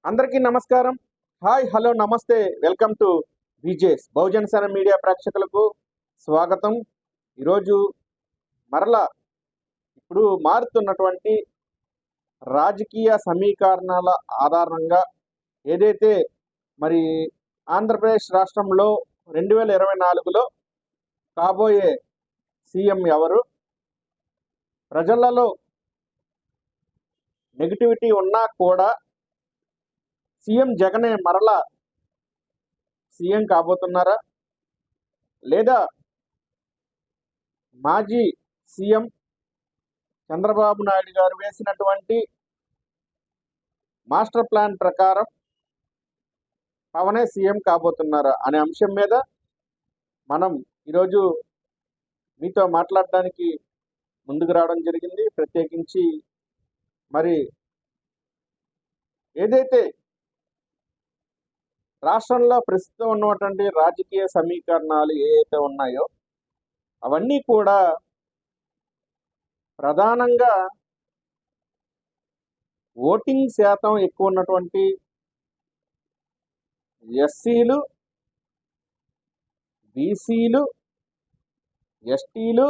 అందరికీ నమస్కారం. Hi, hello, నమస్తే. వెల్కమ్ టు విజేస్ బహుజన సేన మీడియా ప్రేక్షకులకు స్వాగతం. ఈరోజు మరలా ఇప్పుడు మారుతున్నటువంటి రాజకీయ సమీకరణాల ఆధారంగా ఏదైతే మరి ఆంధ్రప్రదేశ్ రాష్ట్రంలో 2024లో కాబోయే సీఎం ఎవరు, ప్రజలలో నెగిటివిటీ ఉన్నా కూడా సీఎం జగనే మరలా సీఎం కాబోతున్నారా, లేదా మాజీ సీఎం చంద్రబాబు నాయుడు గారు వేసినటువంటి మాస్టర్ ప్లాన్ ప్రకారం పవనే సీఎం కాబోతున్నారా అనే అంశం మీద మనం ఈరోజు మీతో మాట్లాడడానికి ముందుకు రావడం జరిగింది. ప్రత్యేకించి మరి ఏదైతే రాష్ట్రంలో ప్రస్తుతం ఉన్నటువంటి రాజకీయ సమీకరణాలు ఏవైతే ఉన్నాయో అవన్నీ కూడా ప్రధానంగా ఓటింగ్ శాతం ఎక్కువ ఉన్నటువంటి ఎస్సీలు, బీసీలు, ఎస్టీలు,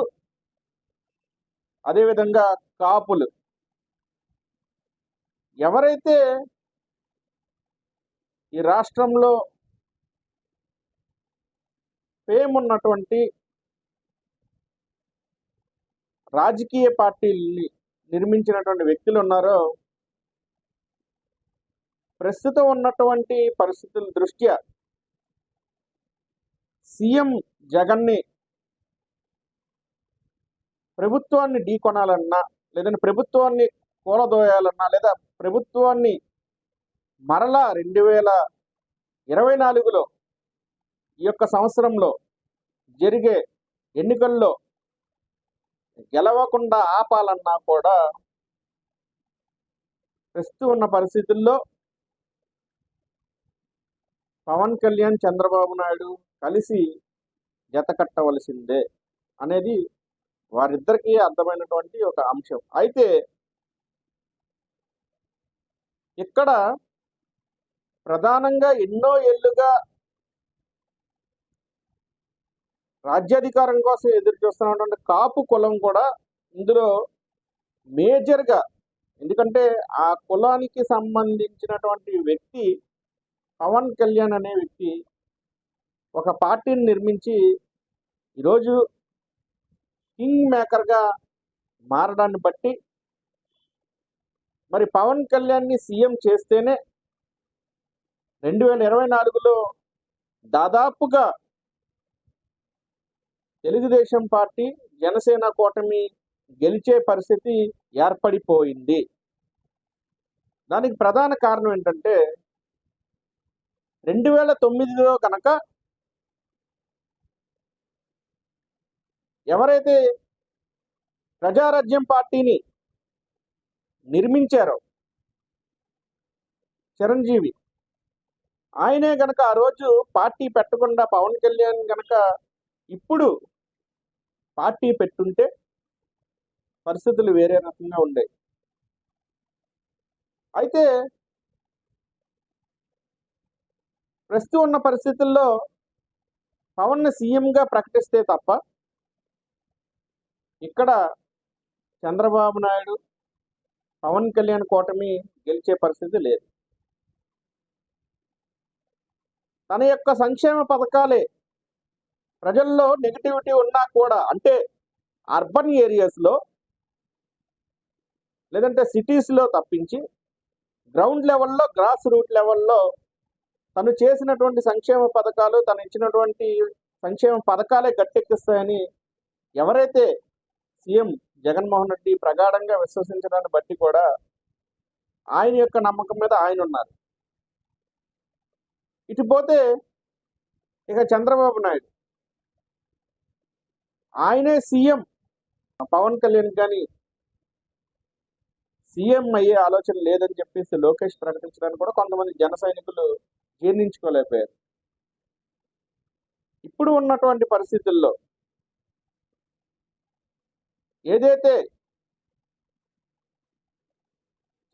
అదేవిధంగా కాపులు, ఎవరైతే ఈ రాష్ట్రంలో ఫేమ్ ఉన్నటువంటి రాజకీయ పార్టీల్ని నిర్మించినటువంటి వ్యక్తులు ఉన్నారో, ప్రస్తుతం ఉన్నటువంటి పరిస్థితుల దృష్ట్యా సీఎం జగన్ని ప్రభుత్వాన్ని ఢీకొనాలన్నా, లేదంటే ప్రభుత్వాన్ని కూలదోయాలన్నా, లేదా ప్రభుత్వాన్ని మరలా 2024లో ఈ యొక్క సంవత్సరంలో జరిగే ఎన్నికల్లో గెలవకుండా ఆపాలన్నా కూడా ప్రస్తుతం ఉన్న పరిస్థితుల్లో పవన్ కళ్యాణ్, చంద్రబాబు నాయుడు కలిసి జతకట్టవలసిందే అనేది వారిద్దరికీ అర్థమైనటువంటి ఒక అంశం. అయితే ఇక్కడ ప్రధానంగా ఎన్నో ఏళ్లుగా రాజ్యాధికారం కోసం ఎదురు చూస్తున్నటువంటి కాపు కులం కూడా ఇందులో మేజర్గా, ఎందుకంటే ఆ కులానికి సంబంధించినటువంటి వ్యక్తి పవన్ కళ్యాణ్ అనే వ్యక్తి ఒక పార్టీని నిర్మించి ఈరోజు కింగ్ మేకర్గా మారడాన్ని బట్టి మరి పవన్ కళ్యాణ్ని సీఎం చేస్తేనే 2024లో దాదాపుగా తెలుగుదేశం పార్టీ, జనసేన కూటమి గెలిచే పరిస్థితి ఏర్పడిపోయింది. దానికి ప్రధాన కారణం ఏంటంటే 2009లో కనుక ఎవరైతే ప్రజారాజ్యం పార్టీని నిర్మించారో చిరంజీవి, ఆయనే గనక ఆ రోజు పార్టీ పెట్టకుండా పవన్ కళ్యాణ్ గనక ఇప్పుడు పార్టీ పెట్టుంటే పరిస్థితులు వేరే రకంగా ఉండేవి. అయితే ప్రస్తుతం ఉన్న పరిస్థితుల్లో పవన్ సీఎంగా ప్రకటిస్తే తప్ప ఇక్కడ చంద్రబాబు నాయుడు, పవన్ కళ్యాణ్ కూటమి గెలిచే పరిస్థితి లేదు. తన యొక్క సంక్షేమ పథకాలే ప్రజల్లో నెగిటివిటీ ఉన్నా కూడా, అంటే అర్బన్ ఏరియాస్లో లేదంటే సిటీస్లో తప్పించి గ్రౌండ్ లెవెల్లో, గ్రాస్ రూట్ లెవెల్లో తను చేసినటువంటి సంక్షేమ పథకాలు, తను ఇచ్చినటువంటి సంక్షేమ పథకాలే గట్టెక్కిస్తాయని ఎవరైతే సీఎం జగన్మోహన్ రెడ్డి ప్రగాఢంగా విశ్వసించడాన్ని బట్టి కూడా ఆయన యొక్క నమ్మకం మీద ఆయన ఉన్నారు. ఇటుపోతే ఇక చంద్రబాబు నాయుడు, ఆయనే సీఎం, పవన్ కళ్యాణ్ కానీ సీఎం అయ్యే ఆలోచన లేదని చెప్పేసి లోకేష్ ప్రకటించడానికి కూడా కొంతమంది జన సైనికులు జీర్ణించుకోలేకపోయారు. ఇప్పుడు ఉన్నటువంటి పరిస్థితుల్లో ఏదైతే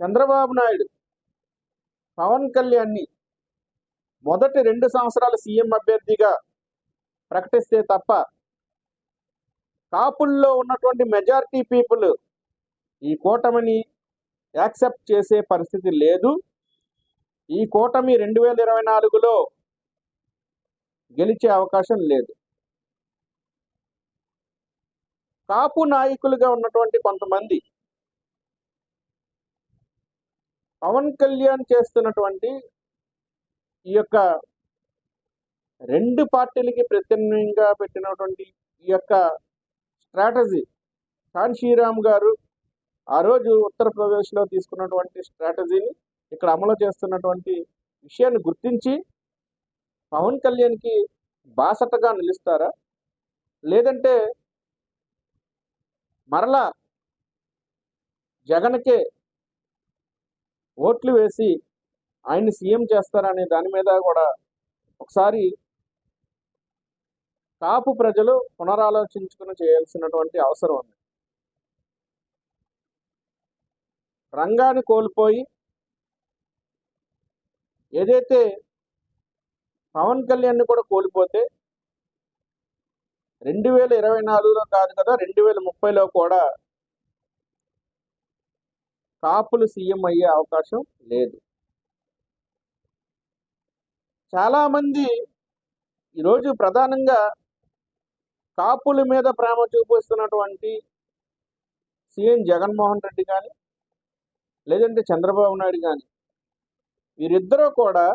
చంద్రబాబు నాయుడు పవన్ కళ్యాణ్ని మొదటి 2 సంవత్సరాలు సీఎం అభ్యర్థిగా ప్రకటిస్తే తప్ప కాపుల్లో ఉన్నటువంటి మెజారిటీ పీపుల్ ఈ కూటమిని యాక్సెప్ట్ చేసే పరిస్థితి లేదు. ఈ కూటమి 2024లో గెలిచే అవకాశం లేదు. కాపు నాయకులుగా ఉన్నటువంటి కొంతమంది పవన్ కళ్యాణ్ చేస్తున్నటువంటి ఈ యొక్క 2 పార్టీలకి ప్రత్యామ్నాయంగా పెట్టినటువంటి ఈ యొక్క స్ట్రాటజీ కాన్షీరామ్ గారు ఆ రోజు ఉత్తరప్రదేశ్లో తీసుకున్నటువంటి స్ట్రాటజీని ఇక్కడ అమలు చేస్తున్నటువంటి విషయాన్ని గుర్తించి పవన్ కళ్యాణ్కి బాసటగా నిలుస్తారా, లేదంటే మరలా జగన్కే ఓట్లు వేసి ఆయన్ని సీఎం చేస్తారా అనే దాని మీద కూడా ఒకసారి కాపు ప్రజలు పునరాలోచించుకుని చేయాల్సినటువంటి అవసరం ఉంది. రంగాన్ని కోల్పోయి ఏదైతే పవన్ కళ్యాణ్ని కూడా కోల్పోతే 2024లో కాదు కదా 2030లో కూడా కాపులు సీఎం అయ్యే అవకాశం లేదు. చాలామంది ఈరోజు ప్రధానంగా కాపుల మీద ప్రేమ చూపిస్తున్నటువంటి సీఎం జగన్మోహన్ రెడ్డి కానీ లేదంటే చంద్రబాబు నాయుడు కానీ వీరిద్దరూ కూడా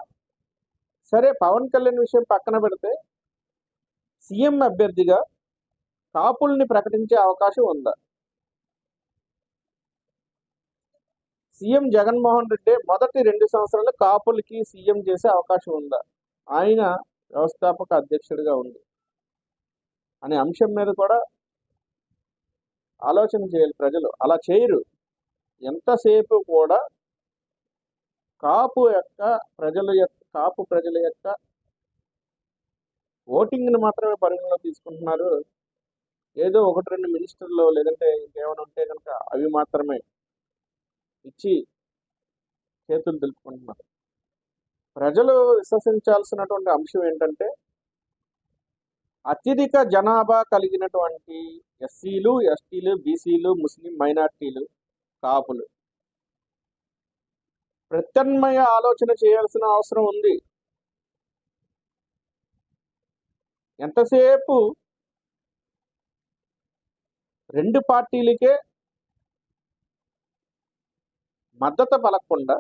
సరే పవన్ కళ్యాణ్ విషయం పక్కన పెడితే సీఎం అభ్యర్థిగా కాపుల్ని ప్రకటించే అవకాశం ఉందా? సీఎం జగన్మోహన్ రెడ్డి మొదటి 2 సంవత్సరాలు కాపులకి సీఎం చేసే అవకాశం ఉందా? ఆయన వ్యవస్థాపక అధ్యక్షుడిగా ఉంది అనే అంశం మీద కూడా ఆలోచన చేయాలి ప్రజలు. అలా చేయరు. ఎంతసేపు కూడా కాపు ప్రజల యొక్క ఓటింగ్ని మాత్రమే పరిగణలో తీసుకుంటున్నారు. ఏదో 1-2 మినిస్టర్లు లేదంటే ఇంకేమైనా ఉంటే కనుక అవి మాత్రమే ఇచ్చి చేతులు దులుపుకుంటున్నారు. ప్రజలు విశ్వసించాల్సినటువంటి అంశం ఏంటంటే అత్యధిక జనాభా కలిగినటువంటి ఎస్సీలు, ఎస్టీలు, బీసీలు, ముస్లిం మైనార్టీలు, కాపులు ప్రత్యామ్నాయ ఆలోచన చేయాల్సిన అవసరం ఉంది. ఎంతసేపు 2 పార్టీలకే మద్దతు పలకకుండా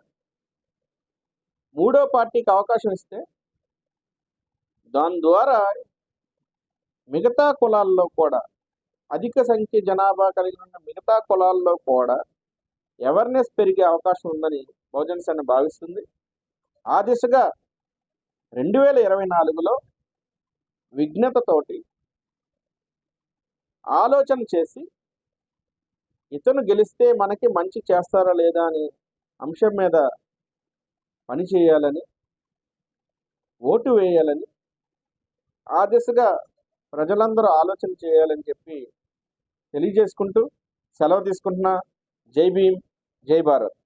3వ పార్టీకి అవకాశం ఇస్తే దాని ద్వారా మిగతా కులాల్లో కూడా అధిక సంఖ్య జనాభా కలిగిన మిగతా కులాల్లో కూడా అవేర్నెస్ పెరిగే అవకాశం ఉందని బహుజన సేన భావిస్తుంది. ఆ దిశగా 2024లో విజ్ఞతతోటి ఆలోచన చేసి ఇతను గెలిస్తే మనకి మంచి చేస్తారా లేదా అనే అంశం మీద పని చేయాలని, ఓటు వేయాలని, ఆ దిశగా ప్రజలందరూ ఆలోచన చేయాలని చెప్పి తెలియజేసుకుంటూ సెలవు తీసుకుంటున్నా. జై భీమ్, జై భారత్.